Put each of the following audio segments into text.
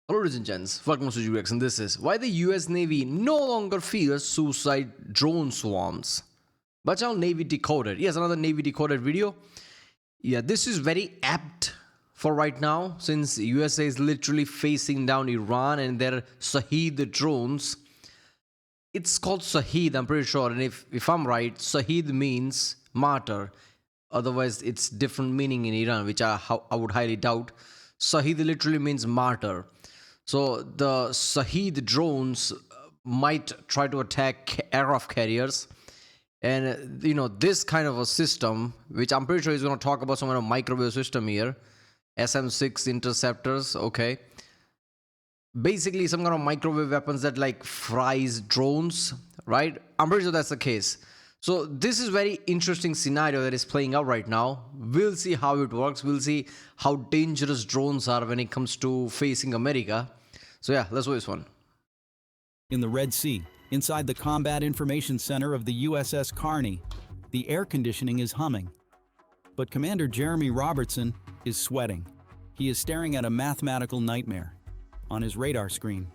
Hello, ladies and gents. Welcome to UX, and this is why the US Navy no longer fears suicide drone swarms. Bachao Navy Decoded. Yes, another Navy Decoded video. Yeah, this is very apt for right now since USA is literally facing down Iran and their Shahid drones. It's called Shahid, I'm pretty sure, and if I'm right, Shahid means martyr. Otherwise, it's different meaning in Iran, which I would highly doubt. Shahid literally means martyr. So the Shahid drones might try to attack aircraft carriers, and this kind of a system, which I'm pretty sure is going to talk about some kind of microwave system here, SM-6 interceptors. Okay, basically some kind of microwave weapons that like fries drones, right? I'm pretty sure that's the case. So this is very interesting scenario that is playing out right now. We'll see how it works. We'll see how dangerous drones are when it comes to facing America. So yeah, let's do this one. In the Red Sea, inside the Combat Information Center of the USS Carney, the air conditioning is humming. But Commander Jeremy Robertson is sweating. He is staring at a mathematical nightmare. On his radar screen,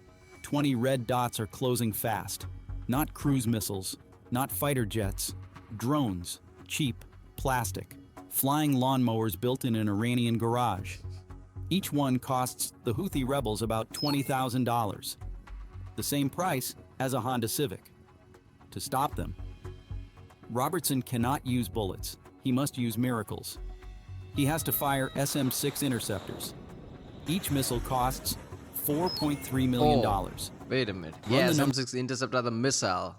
20 red dots are closing fast. Not cruise missiles, not fighter jets, drones, cheap, plastic, flying lawnmowers built in an Iranian garage. Each one costs the Houthi rebels about $20,000, the same price as a Honda Civic. To stop them, Robertson cannot use bullets. He must use miracles. He has to fire SM-6 interceptors. Each missile costs $4.3 million. Wait a minute. Yeah, SM-6 interceptor the missile.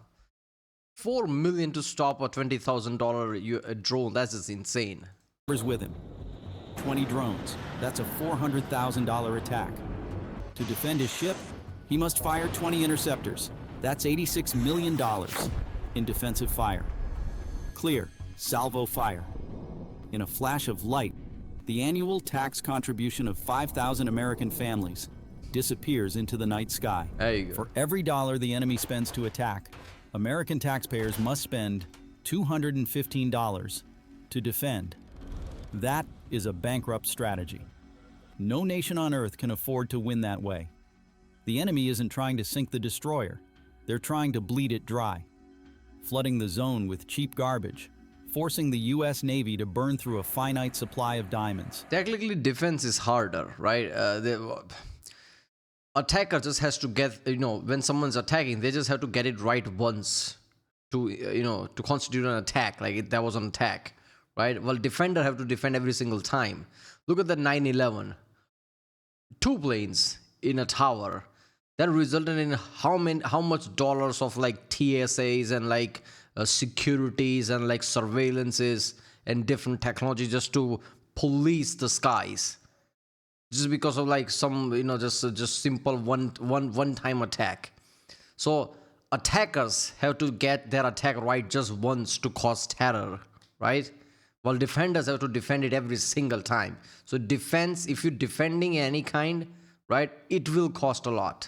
$4 million to stop a $20,000 drone. That's just insane. With him, 20 drones. That's a $400,000 attack. To defend his ship, he must fire 20 interceptors. That's $86 million in defensive fire. Clear, salvo fire. In a flash of light, the annual tax contribution of 5,000 American families disappears into the night sky. There you go. For every dollar the enemy spends to attack, American taxpayers must spend $215 to defend. That is a bankrupt strategy. No nation on Earth can afford to win that way. The enemy isn't trying to sink the destroyer. They're trying to bleed it dry, flooding the zone with cheap garbage, forcing the U.S. Navy to burn through a finite supply of diamonds. Technically, defense is harder, right? The attacker just has to get, when someone's attacking, they just have to get it right once to constitute an attack, like that was an attack, right? Well, defender have to defend every single time. Look at the 9/11. 2 planes in a tower that resulted in how much dollars of like TSAs and like securities and like surveillances and different technology just to police the skies, just because of like some just simple one time attack. So attackers have to get their attack right just once to cause terror, right? While defenders have to defend it every single time. So defense, if you're defending any kind, right, it will cost a lot.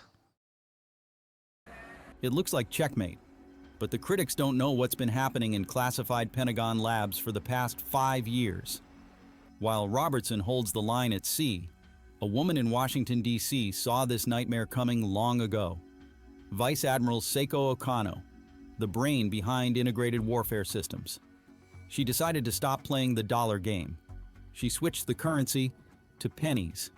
It looks like checkmate, but the critics don't know what's been happening in classified Pentagon labs for the past 5 years. While Robertson holds the line at sea, a woman in Washington, D.C. saw this nightmare coming long ago. Vice Admiral Seiko Okano, the brain behind integrated warfare systems. She decided to stop playing the dollar game. She switched the currency to pennies.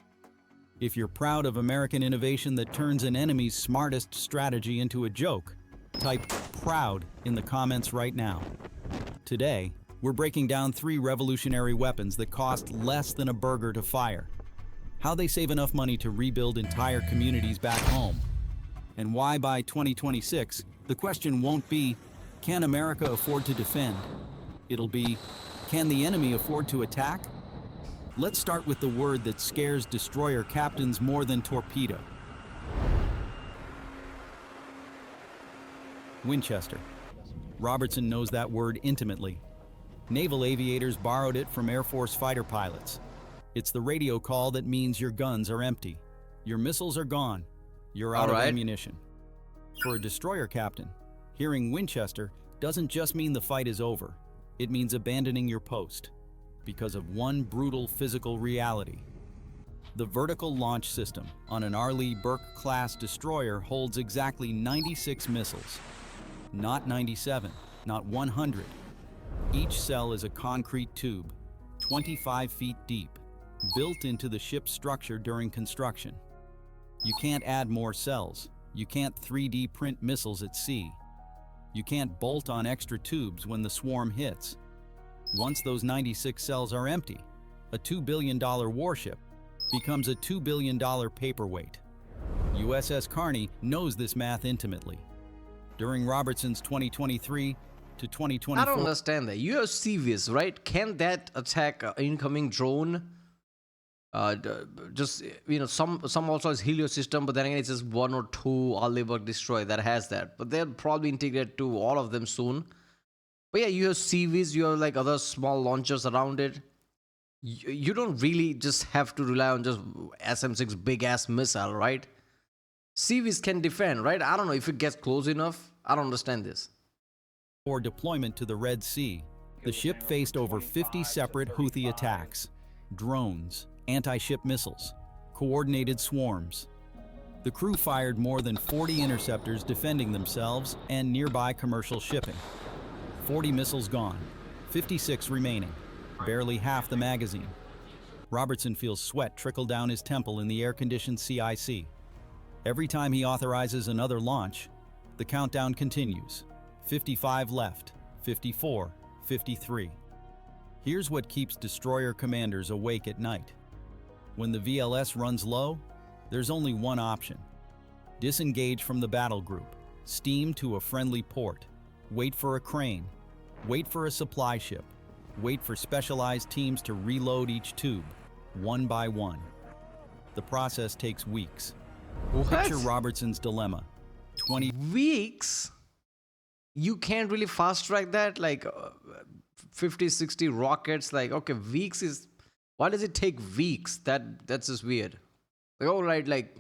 If you're proud of American innovation that turns an enemy's smartest strategy into a joke, type "proud" in the comments right now. Today, we're breaking down 3 revolutionary weapons that cost less than a burger to fire, how they save enough money to rebuild entire communities back home, and why by 2026, the question won't be, can America afford to defend? It'll be, can the enemy afford to attack? Let's start with the word that scares destroyer captains more than torpedo. Winchester. Robertson knows that word intimately. Naval aviators borrowed it from Air Force fighter pilots. It's the radio call that means your guns are empty. Your missiles are gone. You're out of ammunition. For a destroyer captain, hearing Winchester doesn't just mean the fight is over. It means abandoning your post because of one brutal physical reality. The vertical launch system on an Arleigh Burke-class destroyer holds exactly 96 missiles. Not 97, not 100. Each cell is a concrete tube, 25 feet deep, built into the ship's structure during construction. You can't add more cells. You can't 3D print missiles at sea. You can't bolt on extra tubes when the swarm hits. Once those 96 cells are empty, a $2 billion warship becomes a $2 billion paperweight. USS Carney knows this math intimately. During Robertson's 2023 to 2024... I don't understand that. You have CVs, right? Can that attack an incoming drone? Just, you know, some also has Helios system, but then again, it's just one or two Arleigh destroyer that has that. But they'll probably integrate to all of them soon. But yeah, you have CVs, you have like other small launchers around it. You don't really just have to rely on just SM-6 big-ass missile, right? CVs can defend, right? I don't know if it gets close enough. I don't understand this. For deployment to the Red Sea, the ship faced over 50 separate Houthi attacks, drones, anti-ship missiles, coordinated swarms. The crew fired more than 40 interceptors defending themselves and nearby commercial shipping. 40 missiles gone, 56 remaining, barely half the magazine. Robertson feels sweat trickle down his temple in the air-conditioned CIC. Every time he authorizes another launch, the countdown continues. 55 left, 54, 53. Here's what keeps destroyer commanders awake at night. When the VLS runs low, there's only one option. Disengage from the battle group, steam to a friendly port, wait for a crane, wait for a supply ship, wait for specialized teams to reload each tube, one by one. The process takes weeks. What? Picture Robertson's dilemma. 20 weeks? You can't really fast track that? Like 50, 60 rockets? Like, okay, weeks is... Why does it take weeks? That's just weird. Like, all right, like,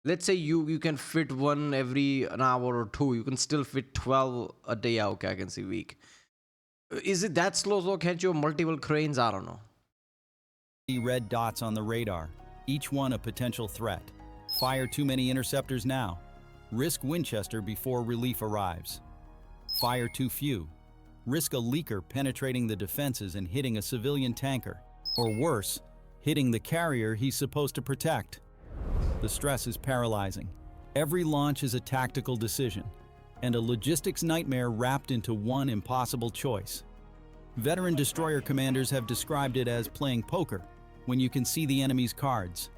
let's say you can fit one every an hour or two. You can still fit 12 a day. Okay, I can see week. Is it that slow? So can't you have multiple cranes? I don't know. red dots on the radar, each one a potential threat. Fire too many interceptors now. Risk Winchester before relief arrives. Fire too few. Risk a leaker penetrating the defenses and hitting a civilian tanker. Or worse, hitting the carrier he's supposed to protect. The stress is paralyzing. Every launch is a tactical decision, and a logistics nightmare wrapped into one impossible choice. Veteran destroyer commanders have described it as playing poker, when you can see the enemy's cards.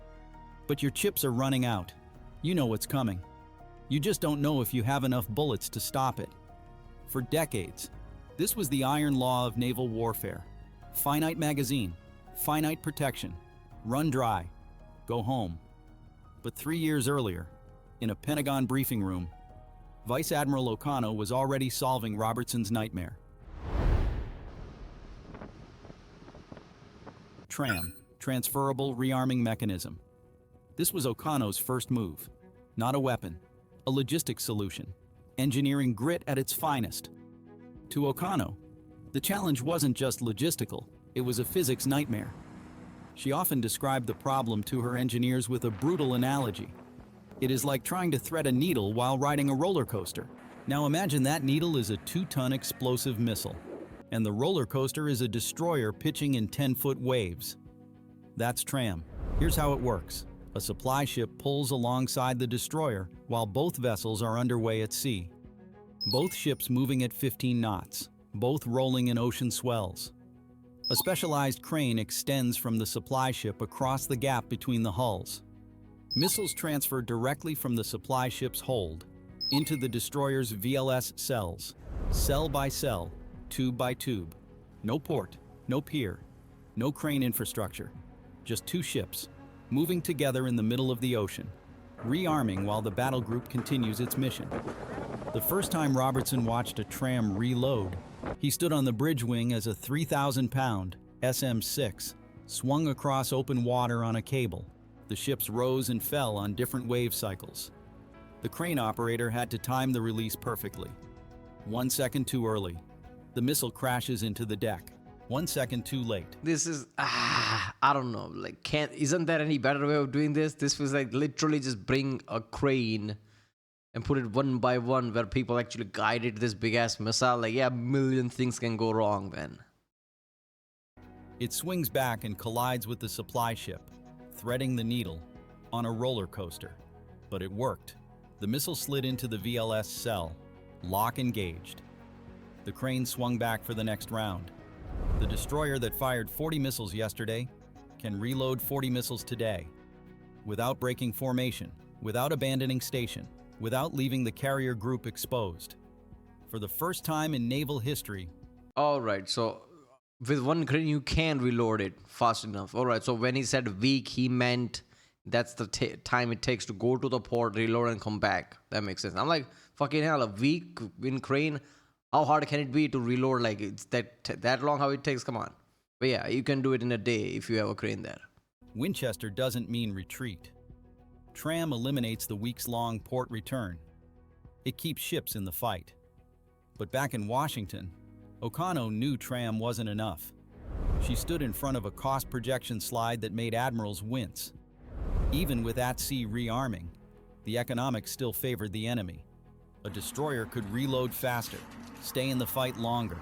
But your chips are running out. You know what's coming. You just don't know if you have enough bullets to stop it. For decades, this was the iron law of naval warfare. Finite magazine, finite protection, run dry, go home. But 3 years earlier, in a Pentagon briefing room, Vice Admiral O'Connell was already solving Robertson's nightmare. TRAM, Transferable Rearming Mechanism. This was O'Connor's first move. Not a weapon, a logistics solution, engineering grit at its finest. To O'Connor, the challenge wasn't just logistical, it was a physics nightmare. She often described the problem to her engineers with a brutal analogy. It is like trying to thread a needle while riding a roller coaster. Now imagine that needle is a 2-ton explosive missile, and the roller coaster is a destroyer pitching in 10-foot waves. That's TRAM. Here's how it works. A supply ship pulls alongside the destroyer while both vessels are underway at sea. Both ships moving at 15 knots, both rolling in ocean swells. A specialized crane extends from the supply ship across the gap between the hulls. Missiles transfer directly from the supply ship's hold into the destroyer's VLS cells, cell by cell, tube by tube. No port, no pier, no crane infrastructure. Just two ships, moving together in the middle of the ocean, rearming while the battle group continues its mission. The first time Robertson watched a TRAM reload, he stood on the bridge wing as a 3,000-pound SM-6 swung across open water on a cable. The ships rose and fell on different wave cycles. The crane operator had to time the release perfectly. 1 second too early, the missile crashes into the deck. 1 second too late. This is I don't know. Like, isn't there any better way of doing this? This was like literally just bring a crane and put it one by one where people actually guided this big ass missile. Like, yeah, a million things can go wrong, man. It swings back and collides with the supply ship, threading the needle on a roller coaster. But it worked. The missile slid into the VLS cell, lock engaged. The crane swung back for the next round. The destroyer that fired 40 missiles yesterday can reload 40 missiles today, without breaking formation, without abandoning station, without leaving the carrier group exposed. For the first time in naval history. Alright, so with one crane you can reload it fast enough. Alright, so when he said week, he meant that's the time it takes to go to the port, reload, and come back. That makes sense. I'm like, fucking hell, a week in crane? How hard can it be to reload? Like, it's that long how it takes? Come on. But yeah, you can do it in a day if you have a crane there. Winchester doesn't mean retreat. TRAM eliminates the weeks-long port return. It keeps ships in the fight. But back in Washington, Okano knew TRAM wasn't enough. She stood in front of a cost projection slide that made admirals wince. Even with at-sea rearming, the economics still favored the enemy. A destroyer could reload faster, stay in the fight longer,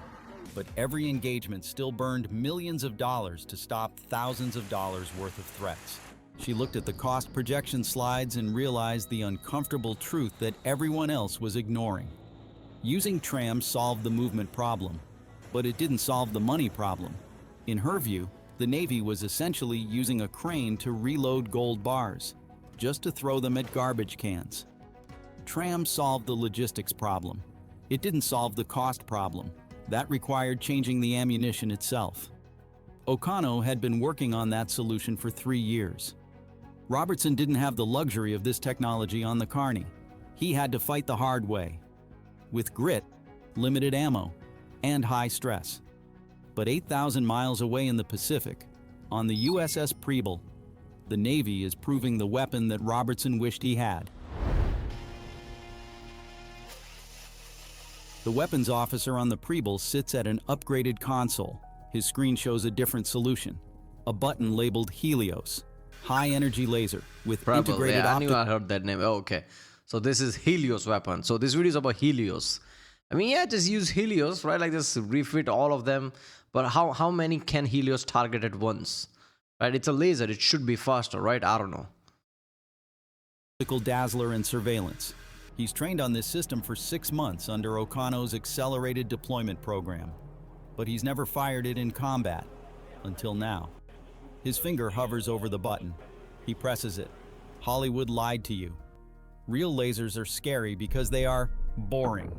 but every engagement still burned millions of dollars to stop thousands of dollars worth of threats. She looked at the cost projection slides and realized the uncomfortable truth that everyone else was ignoring. Using TRAM solved the movement problem, but it didn't solve the money problem. In her view, the Navy was essentially using a crane to reload gold bars, just to throw them at garbage cans. TRAM solved the logistics problem. It didn't solve the cost problem. That required changing the ammunition itself. Okano had been working on that solution for 3 years. Robertson didn't have the luxury of this technology on the Carney. He had to fight the hard way, with grit, limited ammo, and high stress. But 8,000 miles away in the Pacific, on the USS Preble, the Navy is proving the weapon that Robertson wished he had. The weapons officer on the Preble sits at an upgraded console. His screen shows a different solution. A button labeled Helios, high-energy laser with integrated I knew I heard that name. Oh, okay. So this is Helios weapon. So this video is about Helios. I mean, yeah, just use Helios, right? Like just refit all of them. But how many can Helios target at once? Right? It's a laser. It should be faster, right? I don't know. Dazzler and surveillance. He's trained on this system for 6 months under Okano's accelerated deployment program, but he's never fired it in combat, until now. His finger hovers over the button. He presses it. Hollywood lied to you. Real lasers are scary because they are boring.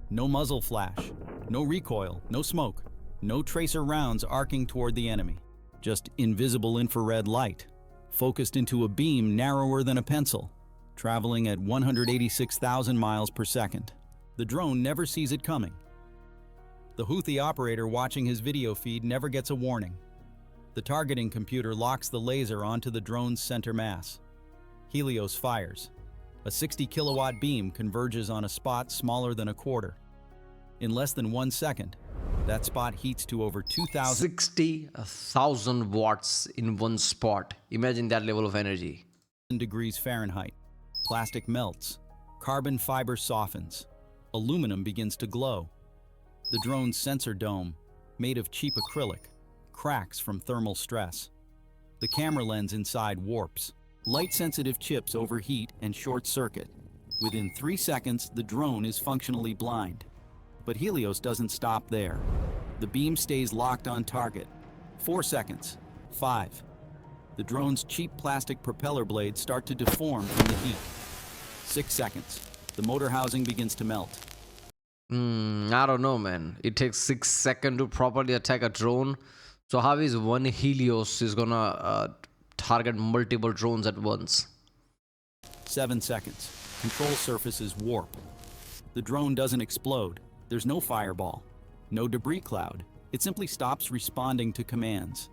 No muzzle flash, no recoil, no smoke, no tracer rounds arcing toward the enemy. Just invisible infrared light, focused into a beam narrower than a pencil, traveling at 186,000 miles per second. The drone never sees it coming. The Houthi operator watching his video feed never gets a warning. The targeting computer locks the laser onto the drone's center mass. Helios fires. A 60-kilowatt beam converges on a spot smaller than a quarter. In less than 1 second, that spot heats to over 2,000 60,000 watts in one spot. Imagine that level of energy. degrees Fahrenheit. Plastic melts. Carbon fiber softens. Aluminum begins to glow. The drone's sensor dome, made of cheap acrylic, cracks from thermal stress. The camera lens inside warps. Light-sensitive chips overheat and short-circuit. Within 3 seconds, the drone is functionally blind. But Helios doesn't stop there. The beam stays locked on target. 4 seconds. 5. The drone's cheap plastic propeller blades start to deform from the heat. 6 seconds. The motor housing begins to melt. I don't know, man. It takes 6 seconds to properly attack a drone. So how is one Helios is gonna target multiple drones at once? 7 seconds. Control surfaces warp. The drone doesn't explode. There's no fireball, no debris cloud. It simply stops responding to commands.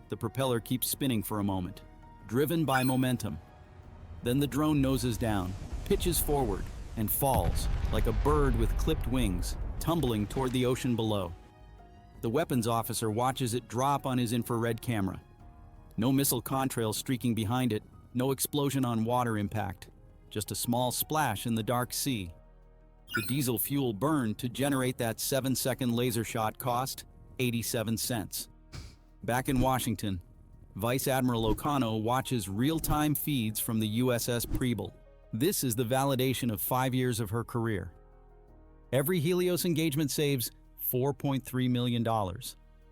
The propeller keeps spinning for a moment, driven by momentum. Then the drone noses down, pitches forward, and falls like a bird with clipped wings, tumbling toward the ocean below. The weapons officer watches it drop on his infrared camera. No missile contrail streaking behind it, no explosion on water impact, just a small splash in the dark sea. The diesel fuel burned to generate that 7-second laser shot cost 87 cents. Back in Washington, Vice Admiral O'Connell watches real-time feeds from the USS Preble. This is the validation of 5 years of her career. Every Helios engagement saves $4.3 million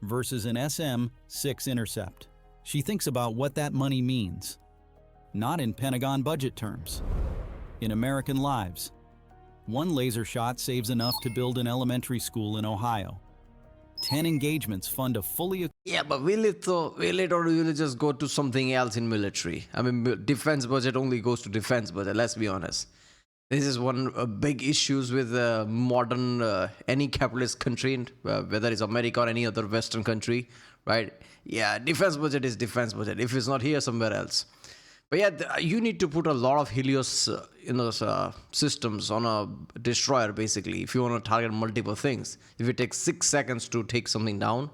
versus an SM-6 intercept. She thinks about what that money means. Not in Pentagon budget terms. In American lives. One laser shot saves enough to build an elementary school in Ohio. 10 engagements fund a fully... Yeah, but will it though? Will it, or will it just go to something else in military? I mean, defense budget only goes to defense budget, let's be honest. This is one big issues with modern any capitalist country, whether it's America or any other Western country, right? Yeah, defense budget is defense budget. If it's not here, somewhere else. But yeah, you need to put a lot of Helios systems on a destroyer, basically, if you want to target multiple things. If it takes 6 seconds to take something down,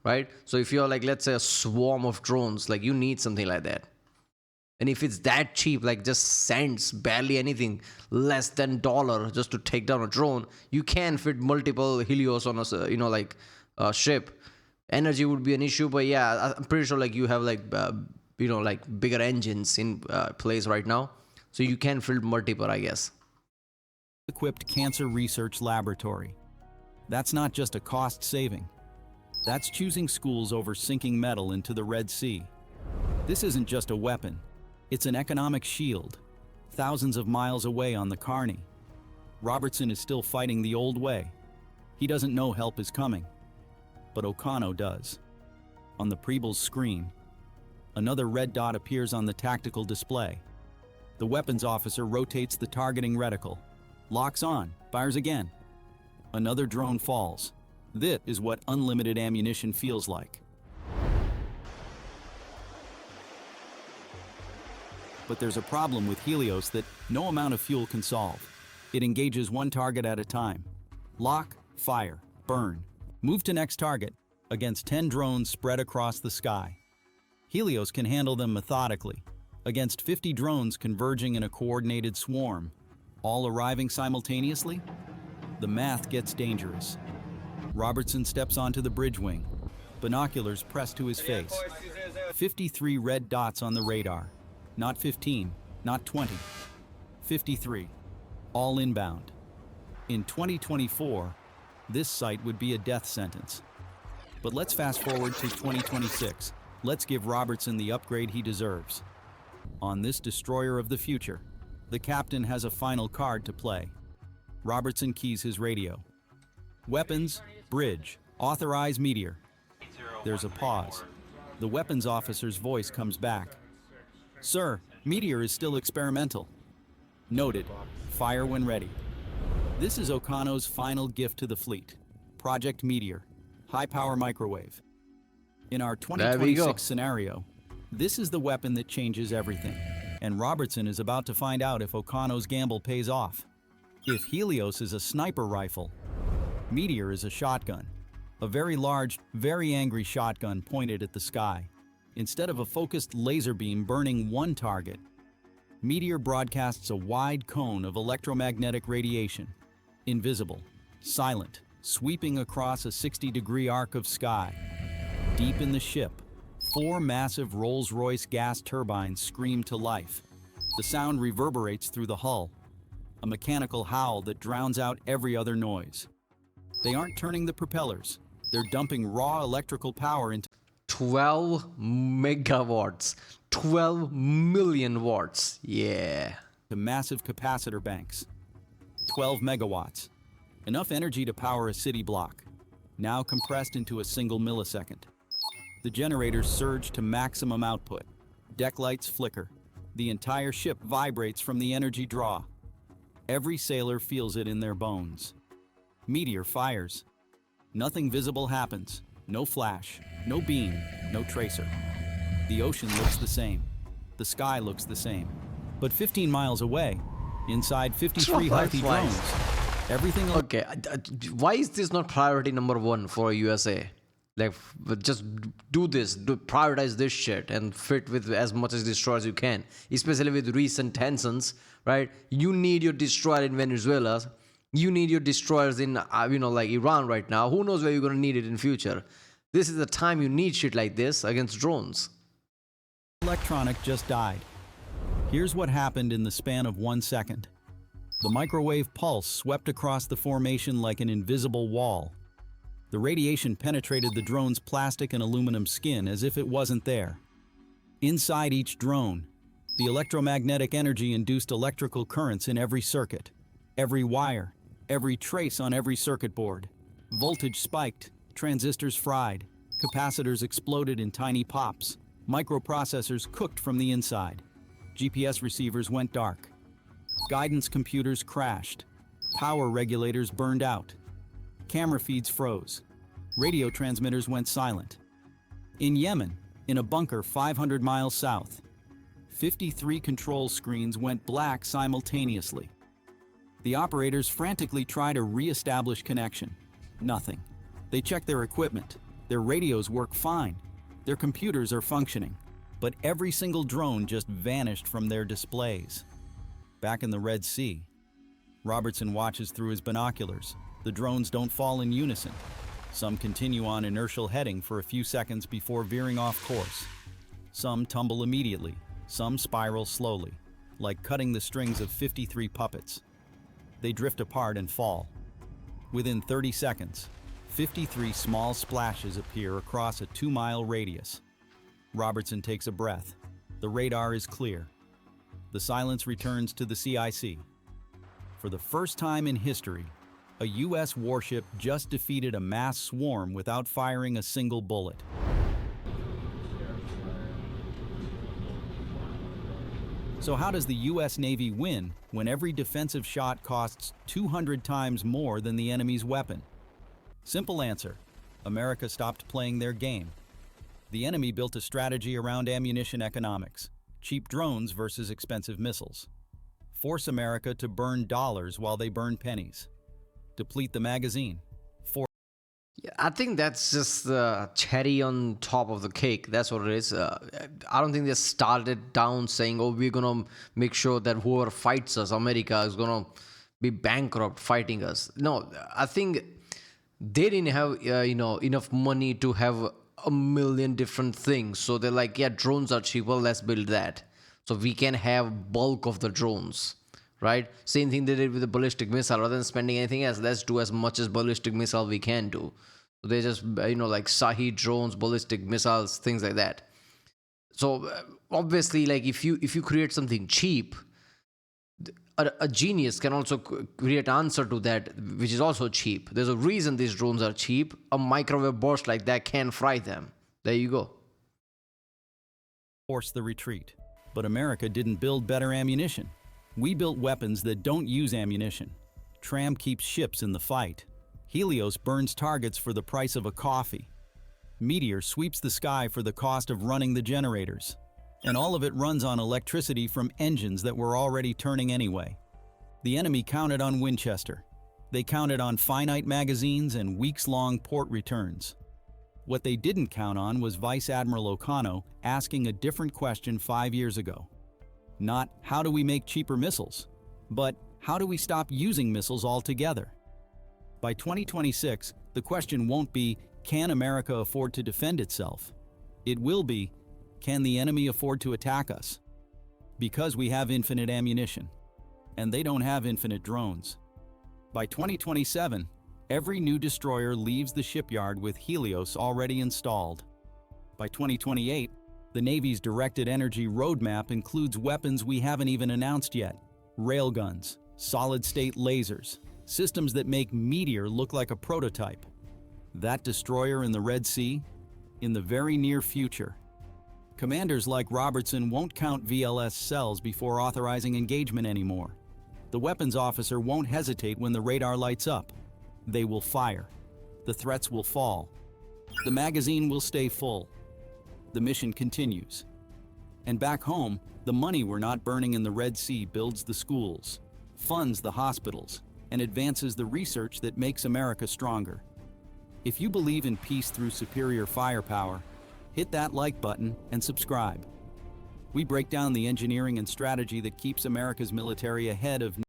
right? So if you're like, let's say a swarm of drones, like you need something like that. And if it's that cheap, like just cents, barely anything, less than $1 just to take down a drone, you can fit multiple Helios on a ship. Energy would be an issue, but yeah, I'm pretty sure like you have like like bigger engines in place right now, so you can field multiple, I guess. Equipped cancer research laboratory. That's not just a cost saving. That's choosing schools over sinking metal into the Red Sea. This isn't just a weapon. It's an economic shield, thousands of miles away on the Carney. Robertson is still fighting the old way. He doesn't know help is coming, but O'Connell does. On the Preble's screen, another red dot appears on the tactical display. The weapons officer rotates the targeting reticle, locks on, fires again. Another drone falls. This is what unlimited ammunition feels like. But there's a problem with Helios that no amount of fuel can solve. It engages one target at a time. Lock, fire, burn. Move to next target against 10 drones spread across the sky. Helios can handle them methodically, against 50 drones converging in a coordinated swarm, all arriving simultaneously. The math gets dangerous. Robertson steps onto the bridge wing, binoculars pressed to his face. 53 red dots on the radar. Not 15, not 20. 53, all inbound. In 2024, this site would be a death sentence. But let's fast forward to 2026. Let's give Robertson the upgrade he deserves. On this destroyer of the future, the captain has a final card to play. Robertson keys his radio. Weapons, bridge, authorize Meteor. There's a pause. The weapons officer's voice comes back. Sir, Meteor is still experimental. Noted. Fire when ready. This is O'Connor's final gift to the fleet. Project Meteor. High-power microwave. In our 2026 scenario, this is the weapon that changes everything. And Robertson is about to find out if O'Connor's gamble pays off. If Helios is a sniper rifle, Meteor is a shotgun. A very large, very angry shotgun pointed at the sky. Instead of a focused laser beam burning one target, Meteor broadcasts a wide cone of electromagnetic radiation, invisible, silent, sweeping across a 60-degree arc of sky. Deep in the ship, 4 massive Rolls-Royce gas turbines scream to life. The sound reverberates through the hull, a mechanical howl that drowns out every other noise. They aren't turning the propellers, they're dumping raw electrical power into 12 megawatts, 12 million watts, yeah. the massive capacitor banks. 12 megawatts, enough energy to power a city block, now compressed into a single millisecond. The generators surge to maximum output. Deck lights flicker. The entire ship vibrates from the energy draw. Every sailor feels it in their bones. Meteor fires. Nothing visible happens. No flash, no beam, no tracer. The ocean looks the same. The sky looks the same. But 15 miles away, inside 53 healthy drones, everything... Okay, why is this not priority number 1 for USA? Like, just do this, prioritize this shit, and fit with as much as destroyers as you can. Especially with recent tensions, right? You need your destroyer in Venezuela. You need your destroyers in, like Iran right now. Who knows where you're gonna need it in future? This is the time you need shit like this against drones. Electronic just died. Here's what happened in the span of 1 second. The microwave pulse swept across the formation like an invisible wall. The radiation penetrated the drone's plastic and aluminum skin as if it wasn't there. Inside each drone, the electromagnetic energy induced electrical currents in every circuit, every wire, every trace on every circuit board. Voltage spiked, transistors fried, capacitors exploded in tiny pops, microprocessors cooked from the inside. GPS receivers went dark. Guidance computers crashed. Power regulators burned out. Camera feeds froze. Radio transmitters went silent. In Yemen, in a bunker 500 miles south, 53 control screens went black simultaneously. The operators frantically try to re-establish connection. Nothing. They check their equipment. Their radios work fine. Their computers are functioning. But every single drone just vanished from their displays. Back in the Red Sea, Robertson watches through his binoculars. The drones don't fall in unison. Some continue on inertial heading for a few seconds before veering off course. Some tumble immediately. Some spiral slowly, like cutting the strings of 53 puppets. They drift apart and fall. Within 30 seconds, 53 small splashes appear across a 2-mile radius. Robertson takes a breath. The radar is clear. The silence returns to the CIC. For the first time in history, a U.S. warship just defeated a mass swarm without firing a single bullet. So how does the U.S. Navy win when every defensive shot costs 200 times more than the enemy's weapon? Simple answer: America stopped playing their game. The enemy built a strategy around ammunition economics, cheap drones versus expensive missiles. Force America to burn dollars while they burn pennies. Deplete the magazine. Yeah, I think that's just the cherry on top of the cake. That's what it is. I don't think they started down saying, "Oh, we're gonna make sure that whoever fights us, America, is gonna be bankrupt fighting us." No, I think they didn't have enough money to have a million different things. So they're like, "Yeah, drones are cheap. Well, let's build that, so we can have bulk of the drones." Right? Same thing they did with the ballistic missile. Rather than spending anything else, let's do as much as ballistic missile we can do. So they just, like Shahed drones, ballistic missiles, things like that. So obviously, like if you create something cheap, a genius can also create an answer to that, which is also cheap. There's a reason these drones are cheap. A microwave burst like that can fry them. There you go. Force the retreat. But America didn't build better ammunition. We built weapons that don't use ammunition. TRAM keeps ships in the fight. Helios burns targets for the price of a coffee. Meteor sweeps the sky for the cost of running the generators. And all of it runs on electricity from engines that were already turning anyway. The enemy counted on Winchester. They counted on finite magazines and weeks-long port returns. What they didn't count on was Vice Admiral O'Connor asking a different question 5 years ago. Not, how do we make cheaper missiles? But, how do we stop using missiles altogether? By 2026, the question won't be, can America afford to defend itself? It will be, can the enemy afford to attack us? Because we have infinite ammunition, and they don't have infinite drones. By 2027, every new destroyer leaves the shipyard with Helios already installed. By 2028, the Navy's directed energy roadmap includes weapons we haven't even announced yet: railguns, solid-state lasers, systems that make Meteor look like a prototype. That destroyer in the Red Sea? In the very near future. Commanders like Robertson won't count VLS cells before authorizing engagement anymore. The weapons officer won't hesitate when the radar lights up. They will fire. The threats will fall. The magazine will stay full. The mission continues. And back home, the money we're not burning in the Red Sea builds the schools, funds the hospitals, and advances the research that makes America stronger. If you believe in peace through superior firepower, hit that like button and subscribe. We break down the engineering and strategy that keeps America's military ahead of.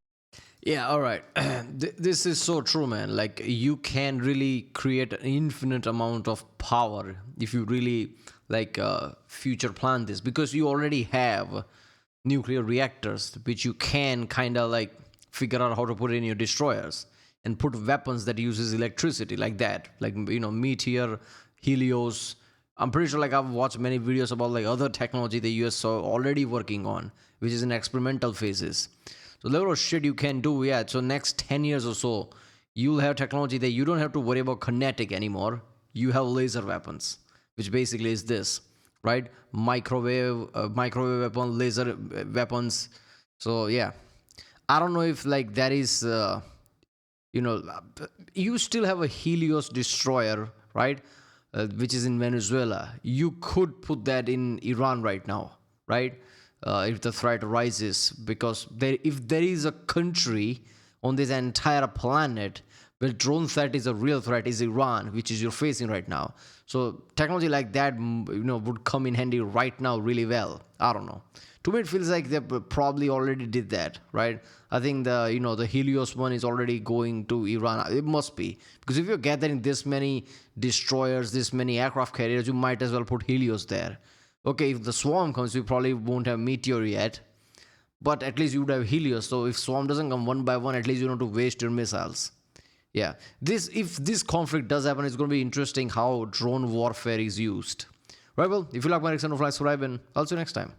Yeah, all right. This is so true, man. Like, you can really create an infinite amount of power if you really like future plan this, because you already have nuclear reactors which you can kind of like figure out how to put in your destroyers and put weapons that uses electricity like that, like, you know, Meteor, Helios. I'm pretty sure, like, I've watched many videos about like other technology the US are already working on, which is in experimental phases. So level of shit you can do, yeah. So next 10 years or so, you'll have technology that you don't have to worry about kinetic anymore. You have laser weapons, which basically is this, right? Microwave weapon, laser weapons. So yeah, I don't know if like that is, you know, you still have a Helios destroyer, right? Which is in Venezuela. You could put that in Iran right now, right? If the threat rises, because if there is a country on this entire planet where drone threat is a real threat, is Iran, which is you're facing right now. So technology like that, you know, would come in handy right now really well. I don't know. To me, it feels like they probably already did that, right? I think the, you know, the Helios one is already going to Iran. It must be, because if you're gathering this many destroyers, this many aircraft carriers, you might as well put Helios there. Okay, if the swarm comes, we probably won't have Meteor yet, but at least you would have Helios. So if swarm doesn't come one by one, at least you don't have to waste your missiles. Yeah, this, if this conflict does happen, it's going to be interesting how drone warfare is used. Right, well, if you like my Alexander Fly, subscribe, and I'll see you next time.